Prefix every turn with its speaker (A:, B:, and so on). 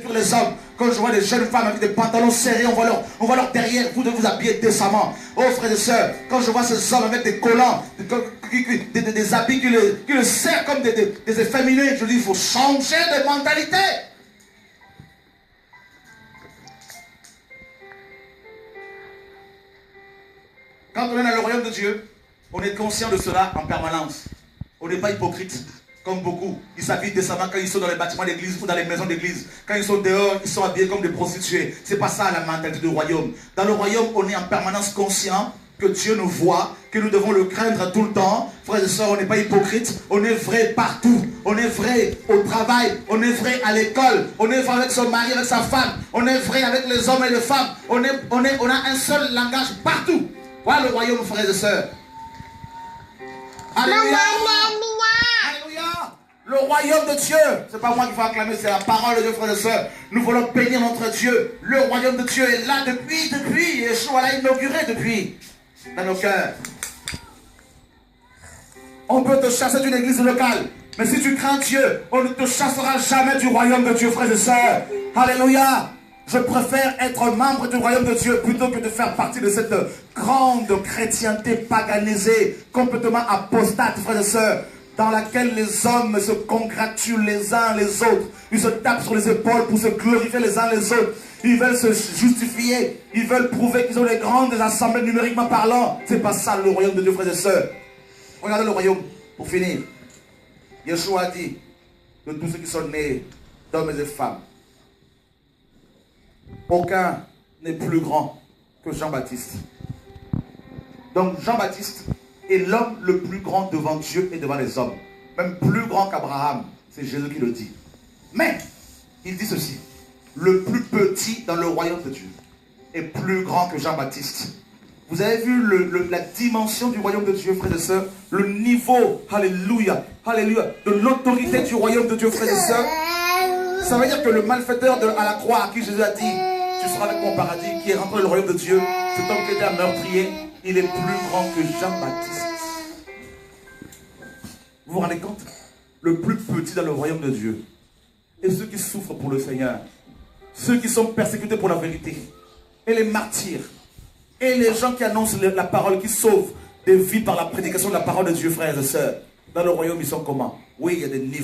A: Sur les hommes, quand je vois des jeunes femmes avec des pantalons serrés, on voit leur derrière, vous devez vous habiller décemment. Oh frères et sœurs, quand je vois ces hommes avec des collants, des habits qui le serrent comme des efféminés, je dis il faut changer de mentalité. Quand on est dans le royaume de Dieu, on est conscient de cela en permanence. On n'est pas hypocrite. Comme beaucoup, ils s'habillent décemment quand ils sont dans les bâtiments d'église ou dans les maisons d'église. Quand ils sont dehors, ils sont habillés comme des prostituées. C'est pas ça la mentalité du royaume. Dans le royaume, on est en permanence conscient que Dieu nous voit, que nous devons le craindre tout le temps. Frères et sœurs, on n'est pas hypocrite. On est vrai partout. On est vrai au travail. On est vrai à l'école. On est vrai avec son mari, avec sa femme. On est vrai avec les hommes et les femmes. On a un seul langage partout. Voilà le royaume, frères et sœurs. Alléluia. Le royaume de Dieu, c'est pas moi qui vais acclamer, c'est la parole de Dieu, frères et sœurs. Nous voulons bénir notre Dieu. Le royaume de Dieu est là depuis. Yeshua l'a inauguré depuis dans nos cœurs. On peut te chasser d'une église locale, mais si tu crains Dieu, on ne te chassera jamais du royaume de Dieu, frères et sœurs. Alléluia. Je préfère être membre du royaume de Dieu plutôt que de faire partie de cette grande chrétienté paganisée, complètement apostate, frères et sœurs, dans laquelle les hommes se congratulent les uns les autres. Ils se tapent sur les épaules pour se glorifier les uns les autres. Ils veulent se justifier. Ils veulent prouver qu'ils ont les grandes assemblées numériquement parlant. C'est pas ça le royaume de Dieu, frères et sœurs. Regardez le royaume, pour finir. Yeshua a dit de tous ceux qui sont nés d'hommes et de femmes, aucun n'est plus grand que Jean-Baptiste. Donc Jean-Baptiste est l'homme le plus grand devant Dieu et devant les hommes. Même plus grand qu'Abraham. C'est Jésus qui le dit. Mais, il dit ceci. Le plus petit dans le royaume de Dieu est plus grand que Jean-Baptiste. Vous avez vu la dimension du royaume de Dieu, frères et sœurs? Le niveau, alléluia, alléluia, de l'autorité du royaume de Dieu, frères et sœurs. Ça veut dire que le malfaiteur à la croix à qui Jésus a dit tu seras avec mon paradis, qui est rentré dans le royaume de Dieu, cet homme qui était un meurtrier, il est plus grand que Jean-Baptiste. Vous vous rendez compte? Le plus petit dans le royaume de Dieu. Et ceux qui souffrent pour le Seigneur, ceux qui sont persécutés pour la vérité, et les martyrs, et les gens qui annoncent la parole, qui sauvent des vies par la prédication de la parole de Dieu, frères et sœurs. Dans le royaume, ils sont comment? Oui, il y a des niveaux.